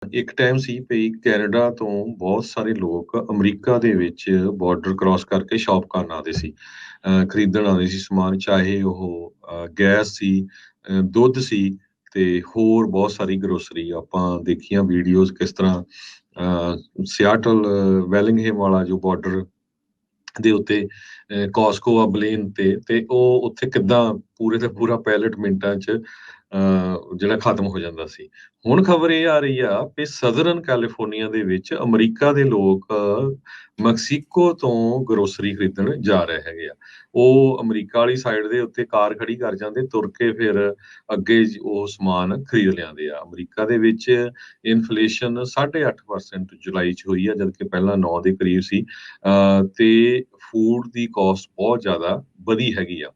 ਇੱਕ ਟਾਈਮ ਸੀ ਭਈ ਕੈਨੇਡਾ ਤੋਂ ਬਹੁਤ ਸਾਰੇ ਲੋਕ ਅਮਰੀਕਾ ਦੇ ਵਿੱਚ ਬਾਰਡਰ ਕ੍ਰਾਸ ਕਰਕੇ ਸ਼ਾਪ ਕਰਨ ਆਉਂਦੇ ਸੀ। ਖਰੀਦਣ ਆਉਂਦੇ ਸੀ ਸਮਾਨ, ਚਾਹੇ ਉਹ ਗੈਸ ਸੀ, ਦੁੱਧ ਸੀ ਤੇ ਹੋਰ ਬਹੁਤ ਸਾਰੀ ਗਰੋਸਰੀ। ਆਪਾਂ ਦੇਖੀਆਂ ਵੀਡੀਓਜ਼ ਕਿਸ ਤਰ੍ਹਾਂ ਸਿਆਟਲ, ਵੈਲਿੰਗਹਮ ਵਾਲਾ ਜੋ ਬਾਰਡਰ ਦੇ ਉੱਤੇ ਕਾਸਕੋ ਆ ਬਲੇਨ ਤੇ ਉਹ ਉੱਥੇ ਕਿੱਦਾਂ ਪੂਰੇ ਦਾ ਪੂਰਾ ਪੈਲਟ ਮਿੰਟਾਂ 'ਚ ਜਿਹੜਾ ਖਤਮ ਹੋ ਜਾਂਦਾ ਸੀ। ਹੁਣ ਖਬਰ ਇਹ ਆ ਰਹੀ ਆ ਕਿ ਸਦਰਨ ਕੈਲੀਫੋਰਨੀਆ ਦੇ ਵਿੱਚ ਅਮਰੀਕਾ ਦੇ ਲੋਕ ਮੈਕਸੀਕੋ ਤੋਂ ਗਰੋਸਰੀ ਖਰੀਦਣ ਜਾ ਰਹੇ ਹੈਗੇ ਆ। ਉਹ ਅਮਰੀਕਾ ਵਾਲੀ ਸਾਈਡ ਦੇ ਉੱਤੇ ਕਾਰ ਖੜੀ ਕਰ ਜਾਂਦੇ, ਤੁਰ ਕੇ ਫਿਰ ਅੱਗੇ ਉਹ ਸਮਾਨ ਖਰੀਦ ਲਿਆਂਦੇ ਆ। ਅਮਰੀਕਾ ਦੇ ਵਿੱਚ ਇਨਫਲੇਸ਼ਨ 8.5% ਜੁਲਾਈ 'ਚ ਹੋਈ ਆ, ਜਦਕਿ ਪਹਿਲਾਂ 9 ਦੇ ਕਰੀਬ ਸੀ। ਤੇ ਫੂਡ ਦੀ ਕਾਸਟ ਬਹੁਤ ਜ਼ਿਆਦਾ ਵਧੀ ਹੈਗੀ ਆ।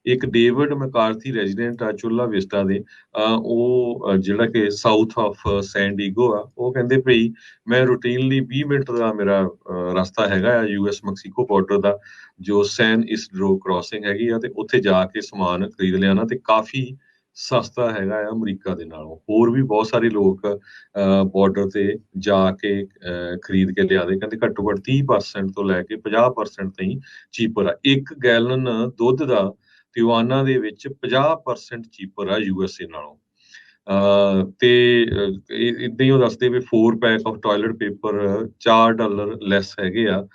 ਇੱਕ ਡੇਵਿਡ ਮੈਕਾਰਥੀ ਰੈਜ਼ੀਡੈਂਟ ਆ ਚੁੱਲਾ ਵਿਸਟਾ ਦੇ, ਉਹ ਜਿਹੜਾ ਕਿ ਸਾਊਥ ਆਫ ਸੈਨ ਡੀਗੋ ਆ, ਉਹ ਕਹਿੰਦੇ ਭਈ ਮੈਂ ਰੂਟੀਨਲੀ 20 ਮਿੰਟ ਦਾ ਮੇਰਾ ਰਸਤਾ ਹੈਗਾ ਆ ਯੂਐਸ ਮੈਕਸੀਕੋ ਬਾਰਡਰ ਦਾ, ਜੋ ਸੈਨ ਇਸਡਰੋ ਕ੍ਰਾਸਿੰਗ ਹੈਗੀ ਆ, ਤੇ ਉੱਥੇ ਜਾ ਕੇ ਸਮਾਨ ਖਰੀਦ ਲਿਆਣਾ ਤੇ ਕਾਫੀ ਸਸਤਾ ਹੈਗਾ ਆ ਅਮਰੀਕਾ ਦੇ ਨਾਲੋਂ। ਹੋਰ ਵੀ ਬਹੁਤ ਸਾਰੇ ਲੋਕ ਬਾਰਡਰ ਤੇ ਜਾ ਕੇ ਖਰੀਦ ਕੇ ਲਿਆਦੇ, ਕਹਿੰਦੇ ਘੱਟੋ ਘੱਟ 30% ਤੋਂ ਲੈ ਕੇ 50% ਤਾਈਂ ਚੀਪਰ ਆ। 1 ਗੈਲਨ ਦੁੱਧ ਦਾ ਟਿਵਾਨਾ ਦੇ ਵਿੱਚ 50% ਚੀਪਰ ਆ ਯੂਐਸਏ ਨਾਲੋਂ। ਤੇ ਏਦਾਂ ਹੀ ਉਹ ਦੱਸਦੇ ਵੀ 4 ਪੈਕ ਆਫ ਟਾਇਲਟ ਪੇਪਰ $4 ਲੈਸ ਹੈਗੇ ਆ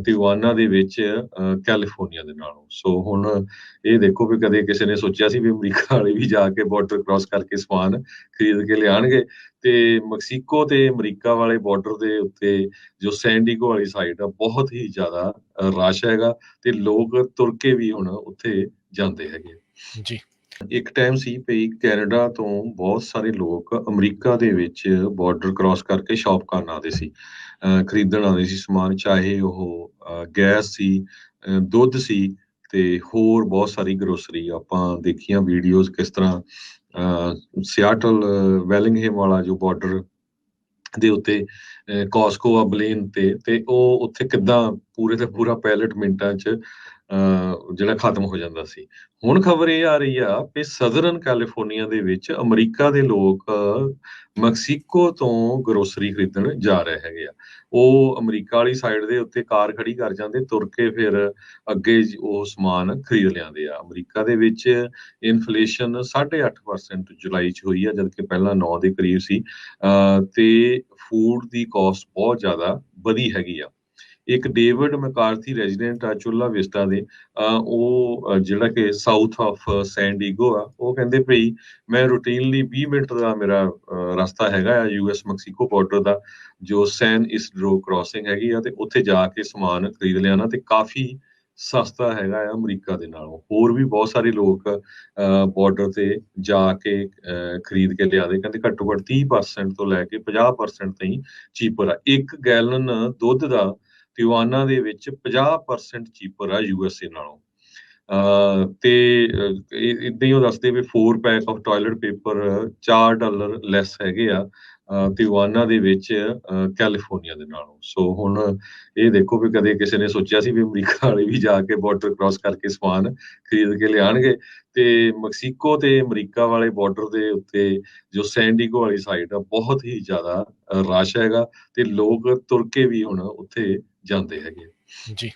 ਟਿਵਾਨਾ ਦੇ ਵਿੱਚ ਕੈਲੀਫੋਰਨੀਆ ਦੇ ਨਾਲੋਂ। ਸੋ ਹੁਣ ਇਹ ਦੇਖੋ ਵੀ ਕਦੇ ਕਿਸੇ ਨੇ ਸੋਚਿਆ ਸੀ ਵੀ ਅਮਰੀਕਾ ਵਾਲੇ ਵੀ ਜਾ ਕੇ ਬਾਰਡਰ ਕ੍ਰਾਸ ਕਰਕੇ ਸਮਾਨ ਖਰੀਦ ਕੇ ਲਿਆਣਗੇ। ਤੇ ਮੈਕਸੀਕੋ ਤੇ ਅਮਰੀਕਾ ਵਾਲੇ ਬਾਰਡਰ ਦੇ ਉੱਤੇ ਜੋ ਸੈਂਡੀਗੋ ਵਾਲੀ ਸਾਈਡ ਆ, ਬਹੁਤ ਹੀ ਜ਼ਿਆਦਾ ਰਸ਼ ਹੈਗਾ ਤੇ ਲੋਕ ਤੁਰ ਕੇ ਵੀ ਹੁਣ ਉੱਥੇ ਜਾਂਦੇ ਹੈਗੇ ਆ। ਜੀ। ਇੱਕ ਟਾਈਮ ਸੀ ਭਈ ਕੈਨੇਡਾ ਤੋਂ ਬਹੁਤ ਸਾਰੇ ਲੋਕ ਅਮਰੀਕਾ ਦੇ ਵਿੱਚ ਬਾਰਡਰ ਕ੍ਰਾਸ ਕਰਕੇ ਸ਼ਾਪ ਕਰਨ ਆਉਂਦੇ ਸੀ। ਖਰੀਦਣ ਆਉਂਦੇ ਸੀ ਸਮਾਨ, ਚਾਹੇ ਉਹ ਗੈਸ ਸੀ, ਦੁੱਧ ਸੀ ਤੇ ਹੋਰ ਬਹੁਤ ਸਾਰੀ ਗਰੋਸਰੀ। ਆਪਾਂ ਦੇਖੀਆਂ ਵੀਡੀਓਜ਼ ਕਿਸ ਤਰ੍ਹਾਂ ਸਿਆਟਲ, ਵੈਲਿੰਗਹਮ ਵਾਲਾ ਜੋ ਬਾਰਡਰ ਦੇ ਉੱਤੇ ਕਾਸਕੋ ਆ ਬਲੇਨ ਤੇ ਉਹ ਉੱਥੇ ਕਿੱਦਾਂ ਪੂਰੇ ਦਾ ਪੂਰਾ ਪੈਲਟ ਮਿੰਟਾਂ 'ਚ ਜਿਹੜਾ ਖਤਮ ਹੋ ਜਾਂਦਾ ਸੀ। ਹੁਣ ਖਬਰ ਇਹ ਆ ਰਹੀ ਆ ਕਿ ਸਦਰਨ ਕੈਲੀਫੋਰਨੀਆ ਦੇ ਵਿੱਚ ਅਮਰੀਕਾ ਦੇ ਲੋਕ ਮੈਕਸੀਕੋ ਤੋਂ ਗਰੋਸਰੀ ਖਰੀਦਣ ਜਾ ਰਹੇ ਹੈਗੇ ਆ। ਉਹ ਅਮਰੀਕਾ ਵਾਲੀ ਸਾਈਡ ਦੇ ਉੱਤੇ ਕਾਰ ਖੜੀ ਕਰ ਜਾਂਦੇ, ਤੁਰ ਕੇ ਫਿਰ ਅੱਗੇ ਉਹ ਸਮਾਨ ਖਰੀਦ ਲਿਆਂਦੇ ਆ। ਅਮਰੀਕਾ ਦੇ ਵਿੱਚ ਇਨਫਲੇਸ਼ਨ 8.5% ਜੁਲਾਈ 'ਚ ਹੋਈ ਆ, ਜਦਕਿ ਪਹਿਲਾਂ 9 ਦੇ ਕਰੀਬ ਸੀ। ਤੇ ਫੂਡ ਦੀ ਕਾਸਟ ਬਹੁਤ ਜ਼ਿਆਦਾ ਵਧੀ ਹੈਗੀ ਆ। ਇੱਕ ਡੇਵਿਡ ਮੈਕਾਰਥੀ ਰੈਜ਼ੀਡੈਂਟ ਆ ਚੁੱਲਾ ਵਿਸਟਾ ਦੇ, ਉਹ ਜਿਹੜਾ ਕਿ ਸਾਊਥ ਆਫ ਸੈਨ ਡੀਗੋ ਆ, ਉਹ ਕਹਿੰਦੇ ਭਈ ਮੈਂ ਰੂਟੀਨਲੀ 20 ਮਿੰਟ ਦਾ ਮੇਰਾ ਰਸਤਾ ਹੈਗਾ ਆ ਯੂਐਸ ਮੈਕਸੀਕੋ ਬਾਰਡਰ ਦਾ, ਜੋ ਸੈਨ ਇਸਡਰੋ ਕ੍ਰਾਸਿੰਗ ਹੈਗੀ ਆ, ਤੇ ਉੱਥੇ ਜਾ ਕੇ ਸਮਾਨ ਖਰੀਦ ਲਿਆਣਾ ਤੇ ਕਾਫੀ ਸਸਤਾ ਹੈਗਾ ਆ ਅਮਰੀਕਾ ਦੇ ਨਾਲੋਂ। ਹੋਰ ਵੀ ਬਹੁਤ ਸਾਰੇ ਲੋਕ ਬਾਰਡਰ ਤੇ ਜਾ ਕੇ ਖਰੀਦ ਕੇ ਲਿਆਦੇ, ਕਹਿੰਦੇ ਘੱਟੋ ਘੱਟ 30% ਤੋਂ ਲੈ ਕੇ 50% ਤਾਈਂ ਚੀਪਰ ਆ। 1 ਗੈਲਨ ਦੁੱਧ ਦਾ ਟਿਵਾਨਾ ਦੇ ਵਿੱਚ 50% ਚੀਪਰ ਆ ਯੂਐਸਏ ਨਾਲੋਂ। ਤੇ ਏਦਾਂ ਹੀ ਉਹ ਦੱਸਦੇ ਵੀ 4 ਪੈਕ ਆਫ ਟਾਇਲਟ ਪੇਪਰ $4 ਲੈਸ ਹੈਗੇ ਆ ਟਿਵਾਨਾ ਦੇ ਵਿੱਚ ਕੈਲੀਫੋਰਨੀਆ ਦੇ ਨਾਲੋਂ। ਸੋ ਹੁਣ ਇਹ ਦੇਖੋ ਵੀ ਕਦੇ ਕਿਸੇ ਨੇ ਸੋਚਿਆ ਸੀ ਵੀ ਅਮਰੀਕਾ ਵਾਲੇ ਵੀ ਜਾ ਕੇ ਬਾਰਡਰ ਕ੍ਰਾਸ ਕਰਕੇ ਸਮਾਨ ਖਰੀਦ ਕੇ ਲਿਆਣਗੇ। ਤੇ ਮੈਕਸੀਕੋ ਤੇ ਅਮਰੀਕਾ ਵਾਲੇ ਬਾਰਡਰ ਦੇ ਉੱਤੇ ਜੋ ਸੈਂਡੀਗੋ ਵਾਲੀ ਸਾਈਡ ਆ, ਬਹੁਤ ਹੀ ਜ਼ਿਆਦਾ ਰਸ਼ ਹੈਗਾ ਤੇ ਲੋਕ ਤੁਰ ਕੇ ਵੀ ਹੁਣ ਉੱਥੇ ਜਾਂਦੇ ਹੈਗੇ ਆ। ਜੀ।